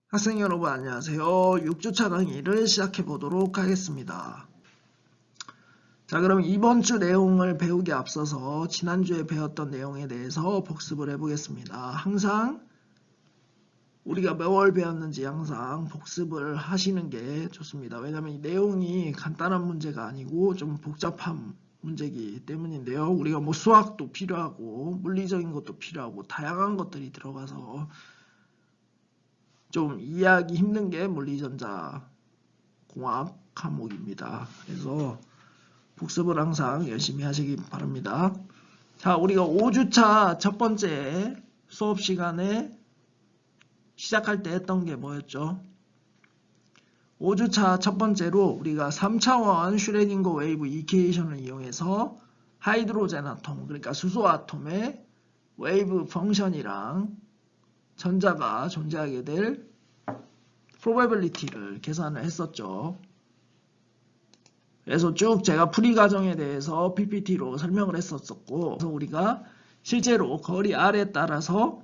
학생 여러분 안녕하세요. 6주차 강의를 시작해 보도록 하겠습니다. 자, 그럼 이번 주 내용을 배우기 앞서서 지난주에 배웠던 내용에 대해서 복습을 해보겠습니다. 항상 우리가 몇 월 배웠는지 항상 복습을 하시는 게 좋습니다. 왜냐하면 이 내용이 간단한 문제가 아니고 좀 복잡한 문제이기 때문인데요. 우리가 뭐 수학도 필요하고 물리적인 것도 필요하고 다양한 것들이 들어가서 좀 이해하기 힘든 게 물리전자 공학 과목입니다. 그래서 복습을 항상 열심히 하시기 바랍니다. 자, 우리가 5주차 첫 번째 수업 시간에 시작할 때 했던 게 뭐였죠? 5주차 첫 번째로 우리가 3차원 슈레딩거 웨이브 이퀘이션을 이용해서 하이드로젠 아톰, 그러니까 수소 아톰의 웨이브 펑션이랑 전자가 존재하게 될 probability를 계산을 했었죠. 그래서 쭉 제가 풀이 과정에 대해서 PPT로 설명을 했었고, 그래서 우리가 실제로 거리 R에 따라서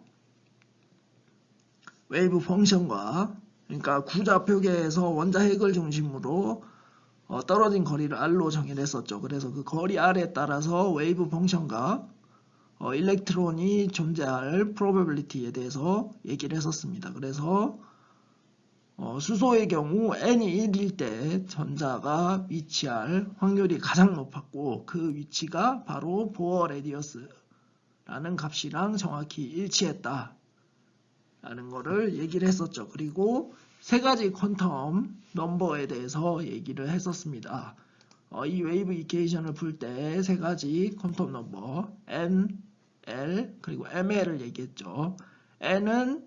웨이브 펑션과, 그러니까 구좌표계에서 원자핵을 중심으로 떨어진 거리를 R로 정의했었죠. 그래서 그 거리 R에 따라서 웨이브 펑션과 일렉트론이 존재할 probability에 대해서 얘기를 했었습니다. 그래서 수소의 경우 n이 1일 때 전자가 위치할 확률이 가장 높았고 그 위치가 바로 보어 레디어스라는 값이랑 정확히 일치했다 라는 거를 얘기를 했었죠. 그리고 세 가지 퀀텀 넘버에 대해서 얘기를 했었습니다. 이 웨이브 이퀘이션을 풀 때 세 가지 퀀텀 넘버 n, l 그리고 ml을 얘기했죠. n은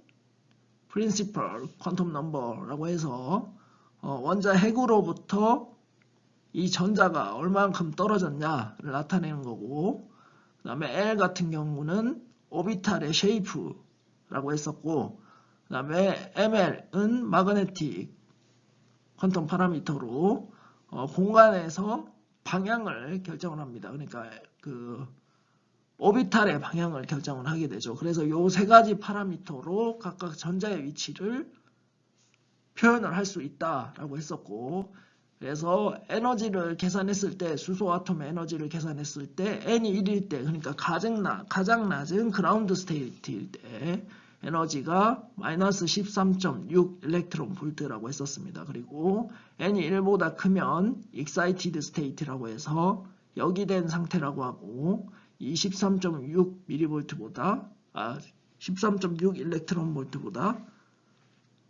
principal quantum number라고 해서 원자핵으로부터 이 전자가 얼만큼 떨어졌냐를 나타내는 거고, 그 다음에 L 같은 경우는 오비탈의 쉐이프라고 했었고, 그 다음에 ML은 마그네틱 퀀텀 파라미터로 공간에서 방향을 결정을 합니다. 그러니까 그 오비탈의 방향을 결정을 하게 되죠. 그래서 이 세 가지 파라미터로 각각 전자의 위치를 표현을 할 수 있다라고 했었고, 그래서 에너지를 계산했을 때, 수소 아톰의 에너지를 계산했을 때 n이 1일 때, 그러니까 가장 낮은 그라운드 스테이트일 때 에너지가 마이너스 13.6 일렉트론 볼트라고 했었습니다. 그리고 n이 1보다 크면 excited state라고 해서 역이된 상태라고 하고, 이 13.6 미리볼트보다 13.6 일렉트론 볼트보다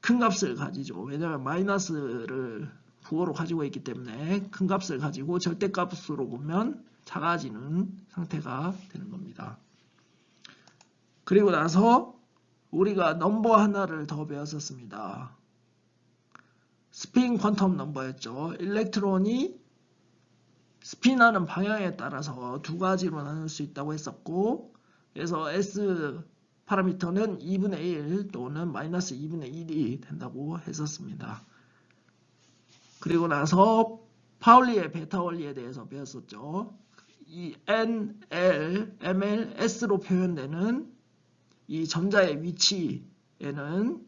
큰 값을 가지죠. 왜냐하면 마이너스를 부호로 가지고 있기 때문에 큰 값을 가지고 절대값으로 보면 작아지는 상태가 되는 겁니다. 그리고 나서 우리가 넘버 하나를 더 배웠었습니다. 스핀 퀀텀 넘버였죠. 일렉트론이 스핀하는 방향에 따라서 두 가지로 나눌 수 있다고 했었고, 그래서 S 파라미터는 2분의 1 또는 마이너스 2분의 1이 된다고 했었습니다. 그리고 나서 파울리의 베타 원리에 대해서 배웠었죠. 이 N, L, ML, S로 표현되는 이 전자의 위치에는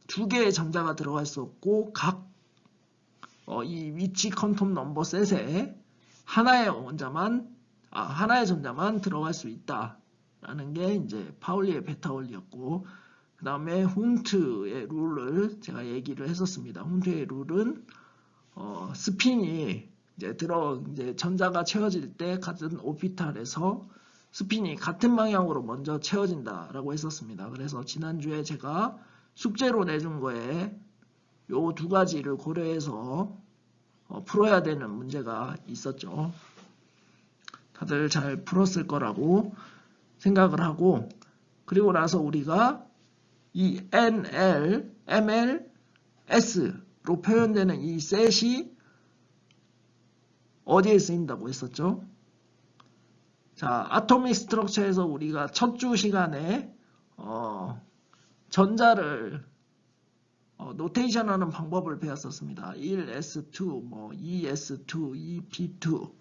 두 개의 전자가 들어가 있었고, 각 이 위치 퀀텀 넘버 셋에 하나의 전자만 들어갈 수 있다라는 게 이제 파울리의 베타 원리였고, 그 다음에 훈트의 룰을 제가 얘기를 했었습니다. 훈트의 룰은 스핀이 이제 전자가 채워질 때 같은 오비탈에서 스핀이 같은 방향으로 먼저 채워진다라고 했었습니다. 그래서 지난주에 제가 숙제로 내준 거에 요 두 가지를 고려해서 풀어야 되는 문제가 있었죠. 다들 잘 풀었을 거라고 생각을 하고, 그리고 나서 우리가 이 NL, ML, S로 표현되는 이 셋이 어디에 쓰인다고 했었죠? 자, 아토믹 스트럭처에서 우리가 첫 주 시간에 전자를 노테이션하는 방법을 배웠었습니다. 1s2, 2s2, 2p2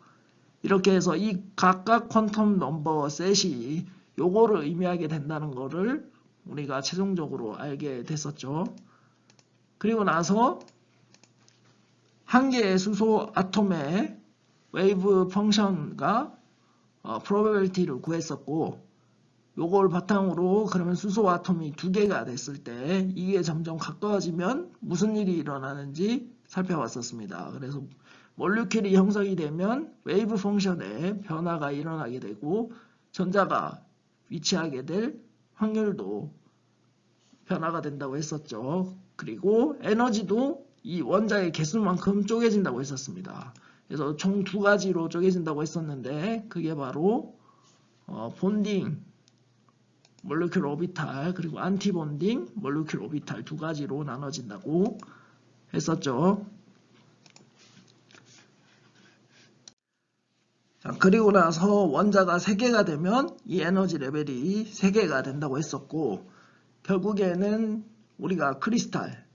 이렇게 해서 이 각각 퀀텀 넘버 셋이 요거를 의미하게 된다는 거를 우리가 최종적으로 알게 됐었죠. 그리고 나서 한 개의 수소 아톰의 웨이브 펑션과 probability를 구했었고, 요걸 바탕으로 그러면 수소 아톰이 두 개가 됐을 때 이게 점점 가까워지면 무슨 일이 일어나는지 살펴봤었습니다. 그래서 몰리큘이 형성이 되면 웨이브 펑션에 변화가 일어나게 되고 전자가 위치하게 될 확률도 변화가 된다고 했었죠. 그리고 에너지도 이 원자의 개수만큼 쪼개진다고 했었습니다. 그래서 총 두 가지로 쪼개진다고 했었는데 그게 바로 본딩 몰리큘 오비탈 그리고 안티본딩 몰리큘 오비탈 두 가지로 나눠진다고 했었죠. 자, 그리고 나서 원자가 3개가 되면 이 에너지 레벨이 3개가 된다고 했었고, 결국에는 우리가 크리스탈,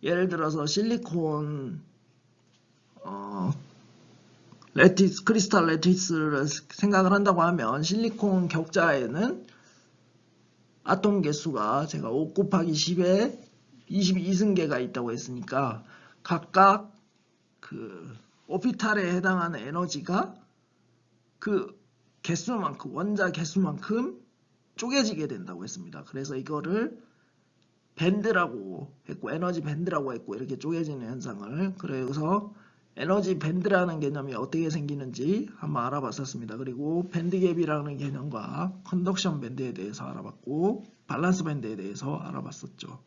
예를 들어서 실리콘 레티스, 크리스탈 레티스를 생각을 한다고 하면 실리콘 격자에는 아톰 개수가 제가 5 곱하기 10에 22승계가 있다고 했으니까 각각 그 오피탈에 해당하는 에너지가 그 개수만큼, 원자 개수만큼 쪼개지게 된다고 했습니다. 그래서 이거를 밴드라고 했고, 에너지 밴드라고 했고, 이렇게 쪼개지는 현상을. 그래서 에너지 밴드라는 개념이 어떻게 생기는지 한번 알아봤었습니다. 그리고 밴드갭이라는 개념과 컨덕션 밴드에 대해서 알아봤고, 밸런스 밴드에 대해서 알아봤었죠.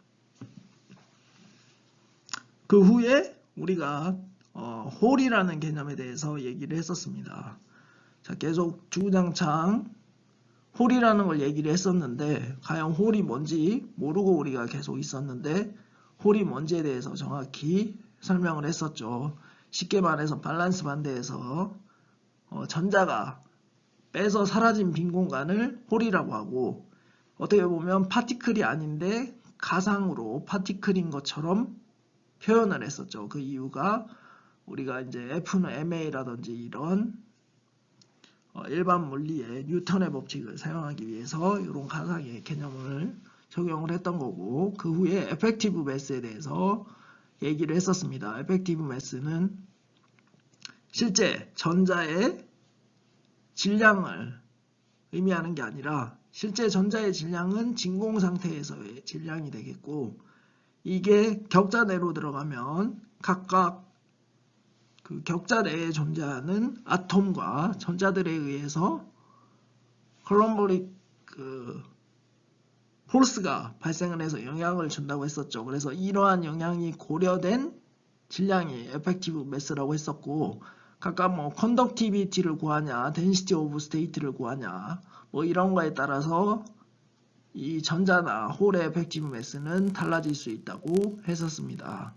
그 후에 우리가 홀이라는 개념에 대해서 얘기를 했었습니다. 자, 계속 주구장창 홀이라는 걸 얘기를 했었는데 과연 홀이 뭔지 모르고 우리가 계속 있었는데 홀이 뭔지에 대해서 정확히 설명을 했었죠. 쉽게 말해서 밸런스 반대에서 전자가 빼서 사라진 빈 공간을 홀이라고 하고, 어떻게 보면 파티클이 아닌데 가상으로 파티클인 것처럼 표현을 했었죠. 그 이유가 우리가 이제 F는 ma라든지 이런 일반 물리의 뉴턴의 법칙을 사용하기 위해서 이런 가상의 개념을 적용을 했던 거고, 그 후에 에펙티브 매스에 대해서 얘기를 했었습니다. 에펙티브 매스는 실제 전자의 질량을 의미하는 게 아니라 실제 전자의 질량은 진공 상태에서의 질량이 되겠고, 이게 격자 내로 들어가면 각각 그 격자 내에 존재하는 아톰과 전자들에 의해서 콜럼버릭 포스가 발생을 해서 영향을 준다고 했었죠. 그래서 이러한 영향이 고려된 질량이 에펙티브 매스라고 했었고, 각각 뭐 컨덕티비티를 구하냐, 덴시티 오브 스테이트를 구하냐, 뭐 이런 거에 따라서 이 전자나 홀의 에펙티브 매스는 달라질 수 있다고 했었습니다.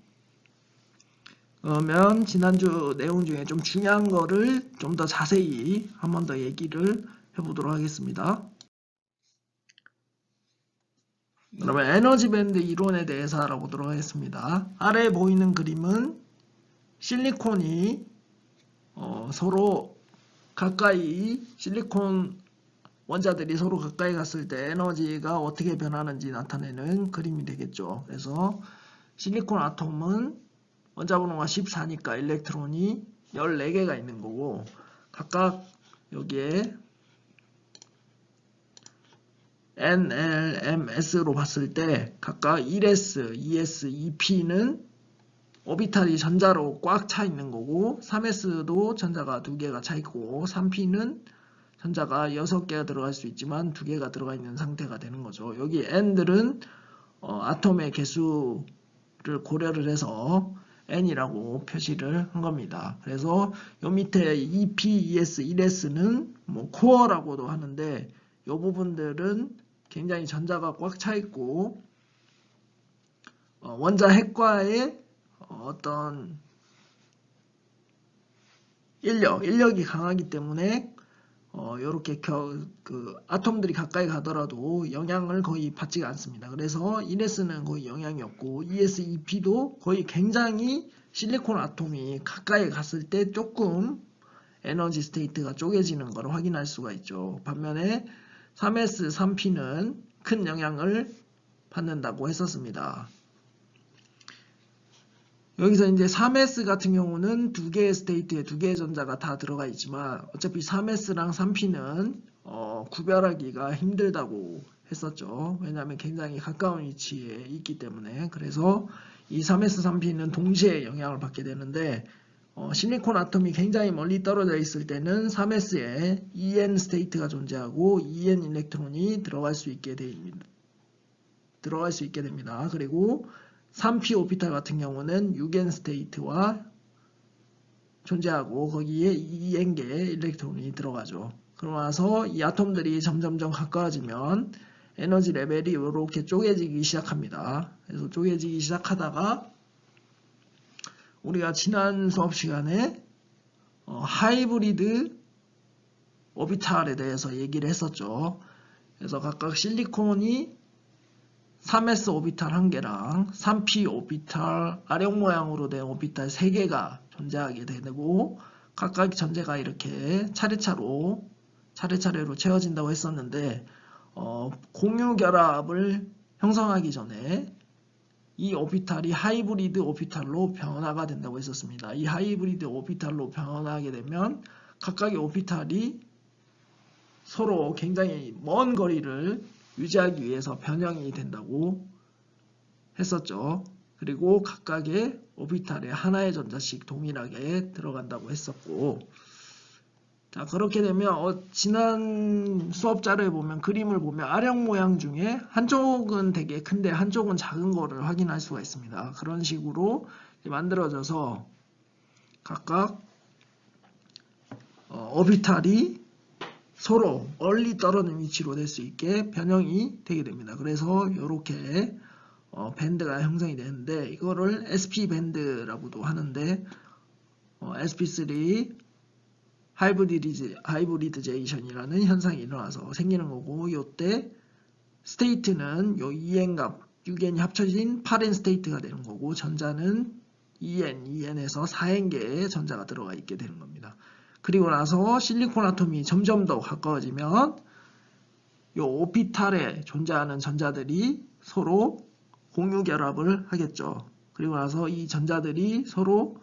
그러면 지난주 내용 중에 좀 중요한 거를 좀 더 자세히 한 번 더 얘기를 해보도록 하겠습니다. 그러면 에너지 밴드 이론에 대해서 알아보도록 하겠습니다. 아래에 보이는 그림은 실리콘이 서로 가까이, 실리콘 원자들이 서로 가까이 갔을 때 에너지가 어떻게 변하는지 나타내는 그림이 되겠죠. 그래서 실리콘 아톰은 원자번호가 14니까 일렉트론이 14개가 있는 거고, 각각 여기에 N, L, M, S로 봤을 때 각각 1S, 2S, 2P는 오비탈이 전자로 꽉 차 있는 거고, 3S도 전자가 2개가 차 있고, 3P는 전자가 6개가 들어갈 수 있지만 2개가 들어가 있는 상태가 되는 거죠. 여기 N들은 아톰의 개수를 고려를 해서 N이라고 표시를 한 겁니다. 그래서 요 밑에 2P, 2S, 1S는 뭐 코어라고도 하는데, 이 부분들은 굉장히 전자가 꽉 차 있고 원자 핵과의 어떤 인력이 강하기 때문에 이렇게 아톰들이 가까이 가더라도 영향을 거의 받지가 않습니다. 그래서 1S는 거의 영향이 없고 2S, 2P도 거의 굉장히 실리콘 아톰이 가까이 갔을 때 조금 에너지 스테이트가 쪼개지는 걸 확인할 수가 있죠. 반면에 3S, 3P는 큰 영향을 받는다고 했었습니다. 여기서 이제 3S 같은 경우는 두 개의 스테이트에 두 개의 전자가 다 들어가 있지만 어차피 3S랑 3P는 구별하기가 힘들다고 했었죠. 왜냐하면 굉장히 가까운 위치에 있기 때문에. 그래서 이 3S, 3P는 동시에 영향을 받게 되는데 실리콘 아톰이 굉장히 멀리 떨어져 있을 때는 3S에 En 스테이트가 존재하고 En 일렉트론이 들어갈 수 있게 됩니다. 그리고 3p 오비탈 같은 경우는 6n 스테이트와 존재하고 거기에 2n개의 일렉트론이 들어가죠. 그러고 나서 이 아톰들이 점점점 가까워지면 에너지 레벨이 이렇게 쪼개지기 시작합니다. 그래서 쪼개지기 시작하다가 우리가 지난 수업 시간에 하이브리드 오비탈에 대해서 얘기를 했었죠. 그래서 각각 실리콘이 3s 오비탈 1개랑 3p 오비탈 아령 모양으로 된 오비탈 3개가 존재하게 되고 각각 전제가 이렇게 차례차례로 채워진다고 했었는데 공유 결합을 형성하기 전에 이 오비탈이 하이브리드 오비탈로 변화가 된다고 했었습니다. 이 하이브리드 오비탈로 변화하게 되면 각각의 오비탈이 서로 굉장히 먼 거리를 유지하기 위해서 변형이 된다고 했었죠. 그리고 각각의 오비탈에 하나의 전자씩 동일하게 들어간다고 했었고, 자 그렇게 되면 지난 수업 자료에 보면 그림을 보면 아령 모양 중에 한쪽은 되게 큰데 한쪽은 작은 거를 확인할 수가 있습니다. 그런 식으로 만들어져서 각각 오비탈이 서로 멀리 떨어진 위치로 될 수 있게 변형이 되게 됩니다. 그래서 이렇게 밴드가 형성이 되는데 이거를 SP 밴드라고도 하는데 sp3 하이브리드제이션이라는 현상이 일어나서 생기는 거고 이때 스테이트는 요 2n과 6n이 합쳐진 8n 스테이트가 되는 거고 전자는 2n에서 4n개의 전자가 들어가 있게 되는 겁니다. 그리고 나서 실리콘 아톰이 점점 더 가까워지면 이 오비탈에 존재하는 전자들이 서로 공유 결합을 하겠죠. 그리고 나서 이 전자들이 서로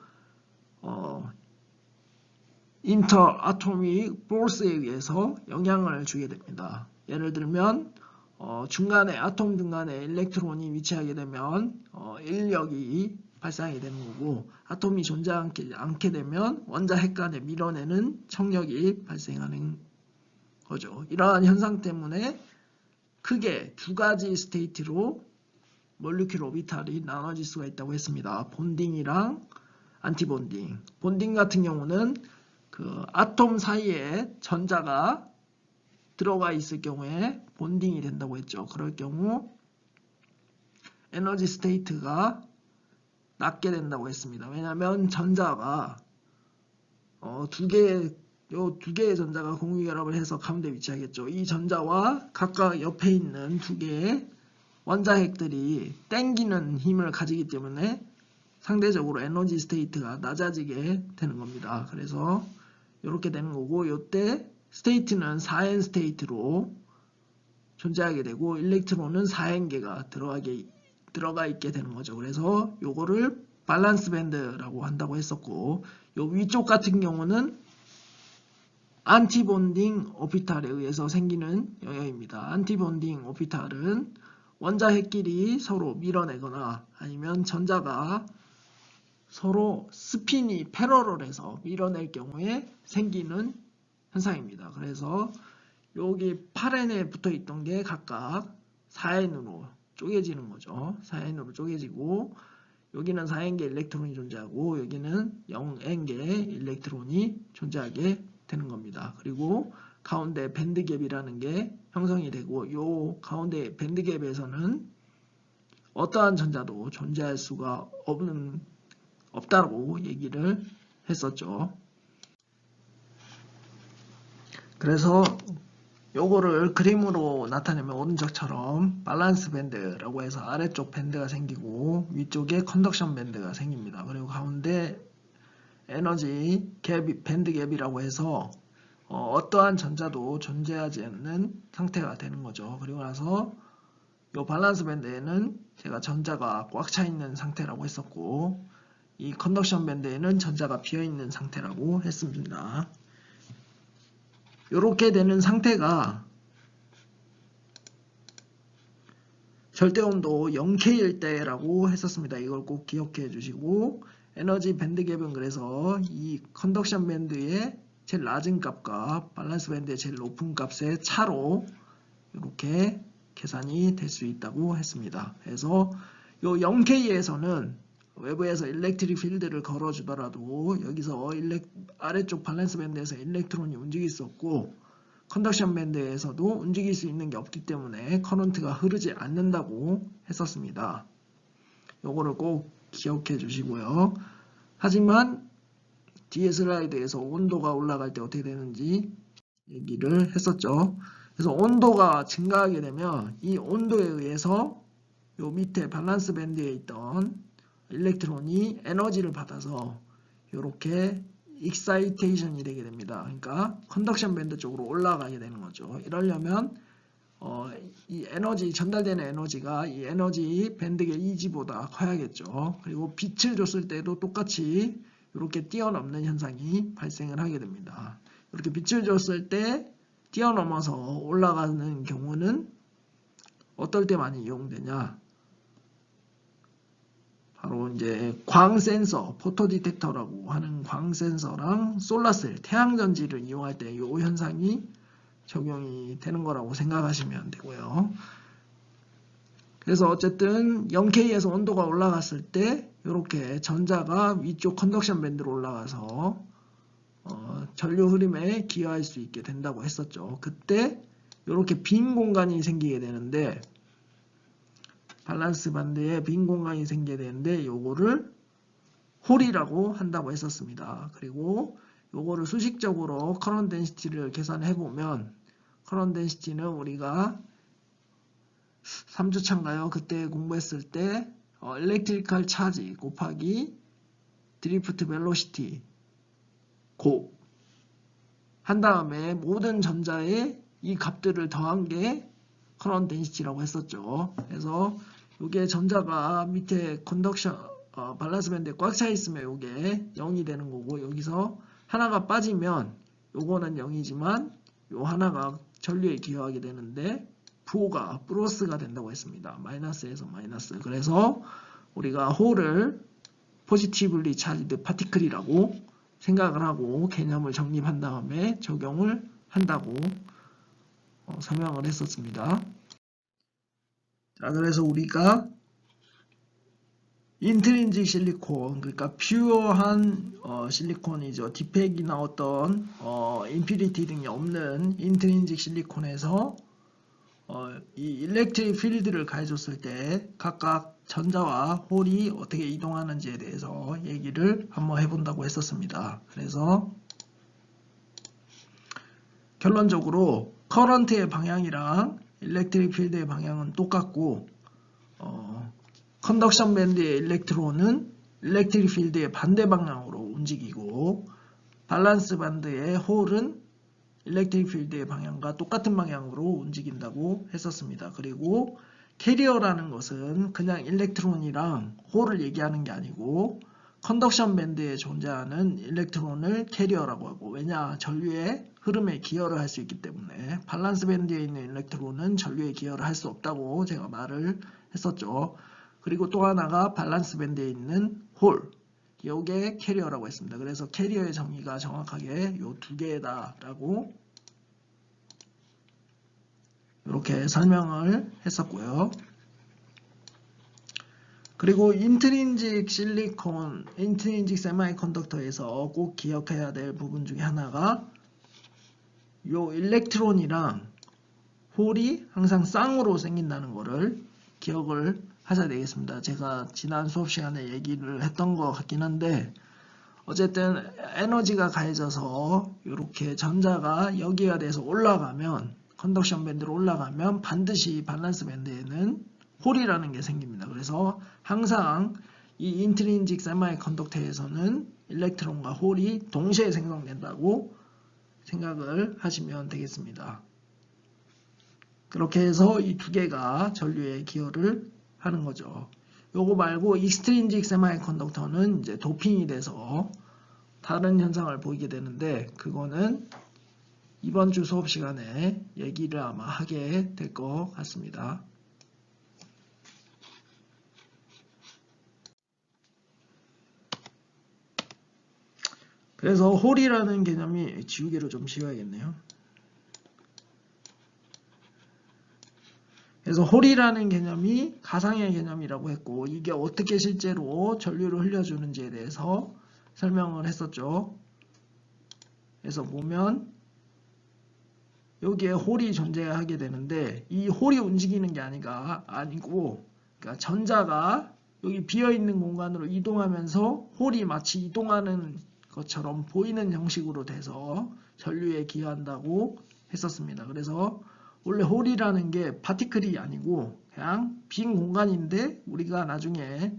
인터 아토믹 포스에 의해서 영향을 주게 됩니다. 예를 들면 중간에 아톰 중간에 일렉트론이 위치하게 되면 인력이 발생하게 되는 거고 아톰이 존재하지 않게 되면 원자 핵 간에 밀어내는 청력이 발생하는 거죠. 이러한 현상 때문에 크게 두 가지 스테이트로 몰리큘 오비탈이 나눠질 수가 있다고 했습니다. 본딩이랑 안티본딩. 본딩 같은 경우는 그 아톰 사이에 전자가 들어가 있을 경우에 본딩이 된다고 했죠. 그럴 경우 에너지 스테이트가 낮게 된다고 했습니다. 왜냐하면 전자가 두 개의 전자가 공유 결합을 해서 가운데 위치하겠죠. 이 전자와 각각 옆에 있는 두 개의 원자핵들이 땡기는 힘을 가지기 때문에 상대적으로 에너지 스테이트가 낮아지게 되는 겁니다. 그래서 이렇게 되는 거고 이때 스테이트는 4n 스테이트로 존재하게 되고 일렉트론은 4n개가 들어가 있게 되는 거죠. 그래서 요거를 밸런스 밴드라고 한다고 했었고 요 위쪽 같은 경우는 안티본딩 오비탈에 의해서 생기는 영역입니다. 안티본딩 오비탈은 원자핵끼리 서로 밀어내거나 아니면 전자가 서로 스핀이 패러럴해서 밀어낼 경우에 생기는 현상입니다. 그래서 여기 8n에 붙어 있던 게 각각 4n으로 쪼개지는 거죠. 4n으로 쪼개지고 여기는 4n개 일렉트론이 존재하고 여기는 0n개 일렉트론이 존재하게 되는 겁니다. 그리고 가운데 밴드갭이라는 게 형성이 되고 이 가운데 밴드갭에서는 어떠한 전자도 존재할 수가 없다고 얘기를 했었죠. 그래서 요거를 그림으로 나타내면 오른쪽처럼 밸런스 밴드라고 해서 아래쪽 밴드가 생기고 위쪽에 컨덕션 밴드가 생깁니다. 그리고 가운데 에너지 갭, 밴드 갭이라고 해서 어떠한 전자도 존재하지 않는 상태가 되는 거죠. 그리고 나서 이 밸런스 밴드에는 제가 전자가 꽉 차 있는 상태라고 했었고 이 컨덕션 밴드에는 전자가 비어있는 상태라고 했습니다. 이렇게 되는 상태가 절대온도 0K일 때라고 했었습니다. 이걸 꼭 기억해 주시고, 에너지 밴드갭은 그래서 이 컨덕션 밴드의 제일 낮은 값과 밸런스 밴드의 제일 높은 값의 차로 이렇게 계산이 될 수 있다고 했습니다. 그래서 이 0K에서는 외부에서 일렉트릭 필드를 걸어주더라도 여기서 아래쪽 밸런스 밴드에서 일렉트론이 움직일 수 없고, 컨덕션 밴드에서도 움직일 수 있는 게 없기 때문에 커런트가 흐르지 않는다고 했었습니다. 요거를 꼭 기억해 주시고요. 하지만 뒤에 슬라이드에서 온도가 올라갈 때 어떻게 되는지 얘기를 했었죠. 그래서 온도가 증가하게 되면 이 온도에 의해서 요 밑에 밸런스 밴드에 있던 일렉트론이 에너지를 받아서 이렇게 익사이테이션이 되게 됩니다. 그러니까 컨덕션 밴드 쪽으로 올라가게 되는 거죠. 이러려면 이 에너지, 전달되는 에너지가 이 에너지 밴드의 이지보다 커야겠죠. 그리고 빛을 줬을 때도 똑같이 이렇게 뛰어넘는 현상이 발생을 하게 됩니다. 이렇게 빛을 줬을 때 뛰어넘어서 올라가는 경우는 어떨 때 많이 이용되냐? 바로 이제 광 센서, 포토 디텍터라고 하는 광 센서랑 솔라셀, 태양전지를 이용할 때 이 현상이 적용이 되는 거라고 생각하시면 되고요. 그래서 어쨌든 0K에서 온도가 올라갔을 때 이렇게 전자가 위쪽 컨덕션 밴드로 올라가서 전류 흐름에 기여할 수 있게 된다고 했었죠. 그때 이렇게 빈 공간이 생기게 되는데, 밸런스 밴드에 빈 공간이 생기게 되는데 요거를 홀이라고 한다고 했었습니다. 그리고 요거를 수식적으로 커런트 덴시티를 계산해 보면, 커런트 덴시티는 우리가 3주차인가요? 그때 공부했을 때 일렉트리컬 차지 곱하기 드리프트 벨로시티 곱 한 다음에 모든 전자의 이 값들을 더한 게 커런트 덴시티라고 했었죠. 그래서 이게 전자가 밑에 컨덕션 밸런스 밴드에 꽉 차 있으면 이게 0이 되는 거고, 여기서 하나가 빠지면 요거는 0이지만 요 하나가 전류에 기여하게 되는데 부호가 플러스가 된다고 했습니다. 마이너스에서 마이너스. 그래서 우리가 홀을 포지티블리 차지드 파티클이라고 생각을 하고 개념을 정립한 다음에 적용을 한다고 설명을 했었습니다. 자, 그래서 우리가 인트린직 실리콘, 그러니까 퓨어한 실리콘이죠. 디펙이나 어떤 임퓨리티 등이 없는 인트린직 실리콘에서 이 일렉트릭 필드를 가해줬을 때 각각 전자와 홀이 어떻게 이동하는지에 대해서 얘기를 한번 해본다고 했었습니다. 그래서 결론적으로 커런트의 방향이랑 일렉트릭 필드의 방향은 똑같고, 컨덕션 밴드의 일렉트론은 일렉트릭 필드의 반대 방향으로 움직이고, 밸런스 밴드의 홀은 일렉트릭 필드의 방향과 똑같은 방향으로 움직인다고 했었습니다. 그리고 캐리어라는 것은 그냥 일렉트론이랑 홀을 얘기하는 게 아니고, 컨덕션 밴드에 존재하는 일렉트론을 캐리어라고 하고, 왜냐? 전류의 흐름에 기여를 할 수 있기 때문에. 밸런스 밴드에 있는 일렉트론은 전류에 기여를 할 수 없다고 제가 말을 했었죠. 그리고 또 하나가 밸런스 밴드에 있는 홀, 요게 캐리어라고 했습니다. 그래서 캐리어의 정의가 정확하게 요 두 개다라고 이렇게 설명을 했었고요. 그리고 인트린직 실리콘, 인트린직 세마이컨덕터에서 꼭 기억해야 될 부분 중에 하나가 요 일렉트론이랑 홀이 항상 쌍으로 생긴다는 거를 기억을 하셔야 되겠습니다. 제가 지난 수업 시간에 얘기를 했던 것 같긴 한데, 어쨌든 에너지가 가해져서 이렇게 전자가 여기가 돼서 올라가면, 컨덕션 밴드로 올라가면 반드시 밸런스 밴드에는 홀이라는 게 생깁니다. 그래서 항상 이 인트린직 세마이컨덕터에서는 일렉트론과 홀이 동시에 생성된다고 생각을 하시면 되겠습니다. 그렇게 해서 이 두 개가 전류에 기여를 하는 거죠. 요거 말고 익스트린직 세미컨덕터는 이제 도핑이 돼서 다른 현상을 보이게 되는데, 그거는 이번 주 수업 시간에 얘기를 아마 하게 될 것 같습니다. 그래서 홀이라는 개념이 지우개로 좀 지워야겠네요. 그래서 홀이라는 개념이 가상의 개념이라고 했고, 이게 어떻게 실제로 전류를 흘려주는지에 대해서 설명을 했었죠. 그래서 보면 여기에 홀이 존재하게 되는데, 이 홀이 움직이는 게 아니고, 그러니까 전자가 여기 비어있는 공간으로 이동하면서 홀이 마치 이동하는 것처럼 보이는 형식으로 돼서 전류에 기여한다고 했었습니다. 그래서 원래 홀이라는 게 파티클이 아니고 그냥 빈 공간인데, 우리가 나중에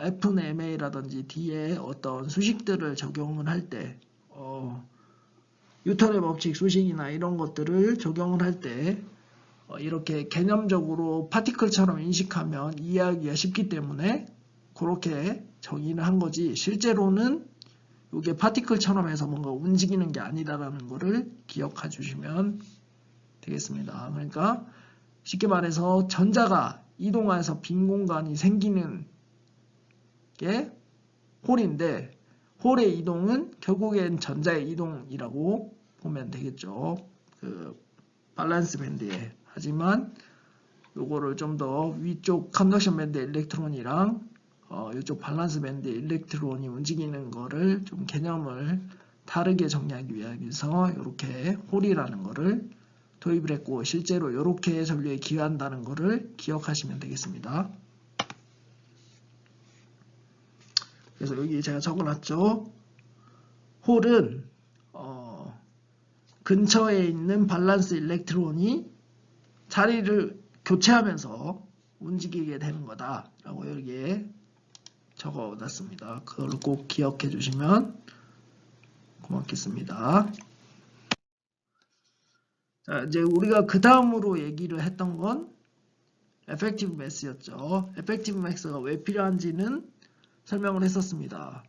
FMA라든지 D에 어떤 수식들을 적용을 할 때, 뉴턴의 법칙 수식이나 이런 것들을 적용을 할 때 이렇게 개념적으로 파티클처럼 인식하면 이해하기가 쉽기 때문에 그렇게 정의를 한 거지, 실제로는 이게 파티클처럼 해서 뭔가 움직이는 게 아니다라는 거를 기억해 주시면 되겠습니다. 그러니까 쉽게 말해서 전자가 이동해서 빈 공간이 생기는 게 홀인데, 홀의 이동은 결국엔 전자의 이동이라고 보면 되겠죠. 그 밸런스 밴드에. 하지만 요거를 좀 더 위쪽 컨덕션 밴드 일렉트론이랑 이쪽 밸런스 밴드 일렉트론이 움직이는 거를 좀 개념을 다르게 정리하기 위해서 이렇게 홀이라는 거를 도입을 했고, 실제로 이렇게 전류에 기여한다는 거를 기억하시면 되겠습니다. 그래서 여기 제가 적어놨죠. 홀은 근처에 있는 밸런스 일렉트론이 자리를 교체하면서 움직이게 되는 거다 라고 여기에 적어놨습니다. 그걸 꼭 기억해 주시면 고맙겠습니다. 자, 이제 우리가 그 다음으로 얘기를 했던 건 에펙티브 매스였죠. 에펙티브 매스가 왜 필요한지는 설명을 했었습니다.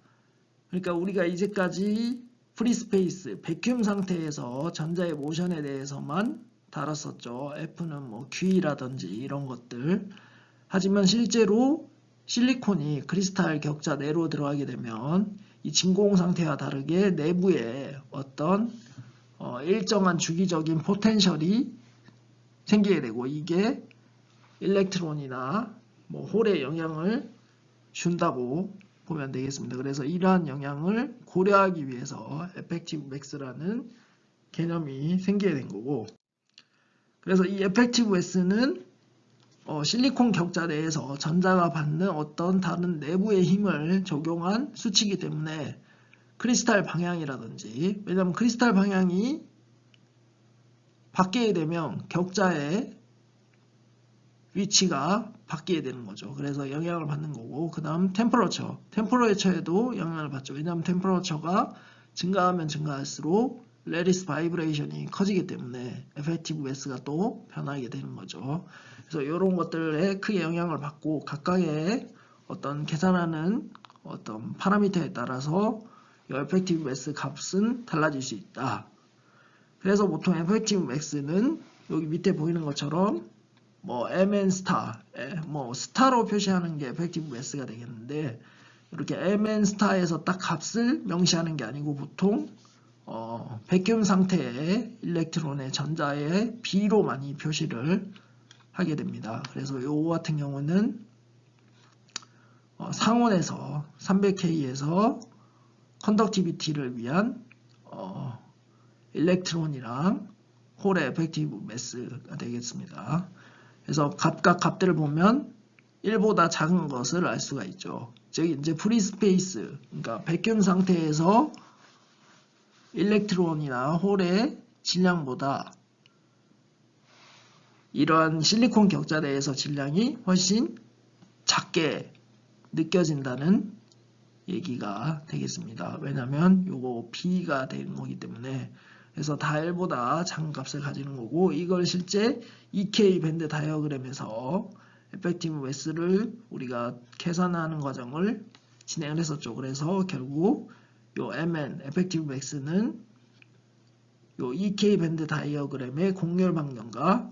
그러니까 우리가 이제까지 프리스페이스, 백큐um 상태에서 전자의 모션에 대해서만 다뤘었죠. F는 뭐 Q라든지 이런 것들. 하지만 실제로 실리콘이 크리스탈 격자 내로 들어가게 되면 이 진공 상태와 다르게 내부에 어떤 일정한 주기적인 포텐셜이 생기게 되고, 이게 일렉트론이나 뭐 홀에 영향을 준다고 보면 되겠습니다. 그래서 이러한 영향을 고려하기 위해서 에펙티브 맥스라는 개념이 생기게 된 거고, 그래서 이 에펙티브 S는 실리콘 격자 내에서 전자가 받는 어떤 다른 내부의 힘을 적용한 수치이기 때문에 크리스탈 방향이라든지, 왜냐하면 크리스탈 방향이 바뀌게 되면 격자의 위치가 바뀌게 되는 거죠. 그래서 영향을 받는 거고, 그 다음 템퍼러처에도 영향을 받죠. 왜냐하면 템퍼러처가 증가하면 증가할수록 레디스 바이브레이션이 커지기 때문에 에펙티브 매스가 또 변하게 되는 거죠. 그래서 이런 것들에 크게 영향을 받고, 각각의 어떤 계산하는 어떤 파라미터에 따라서 이 에펙티브 매스 값은 달라질 수 있다. 그래서 보통 에펙티브 매스는 여기 밑에 보이는 것처럼 뭐 mn 스타, 뭐 스타로 표시하는 게 에펙티브 매스가 되겠는데, 이렇게 mn 스타에서 딱 값을 명시하는 게 아니고 보통 백큐um 상태의 일렉트론의 전자의 B로 많이 표시를 하게 됩니다. 그래서 요거 같은 경우는 상온에서 300K에서 컨덕티비티를 위한 일렉트론이랑 홀의 에펙티브 매스가 되겠습니다. 그래서 각각 값들을 보면 1보다 작은 것을 알 수가 있죠. 즉 이제 프리스페이스, 그러니까 백큐um 상태에서 일렉트론이나 홀의 질량보다 이러한 실리콘 격자 내에서 질량이 훨씬 작게 느껴진다는 얘기가 되겠습니다. 왜냐하면 요거 B가 되는 거기 때문에. 그래서 다 1보다 작은 값을 가지는 거고, 이걸 실제 EK 밴드 다이어그램에서 에펙티브 매스를 우리가 계산하는 과정을 진행을 했었죠. 그래서 결국 요 MN 에펙티브 맥스는 요 EK 밴드 다이어그램의 곡렬 방정과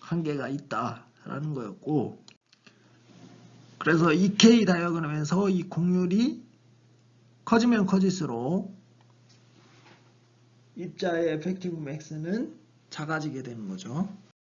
관계가 있다라는 거였고, 그래서 EK 다이어그램에서 이 곡률이 커지면 커질수록 입자의 에펙티브 맥스는 작아지게 되는 거죠.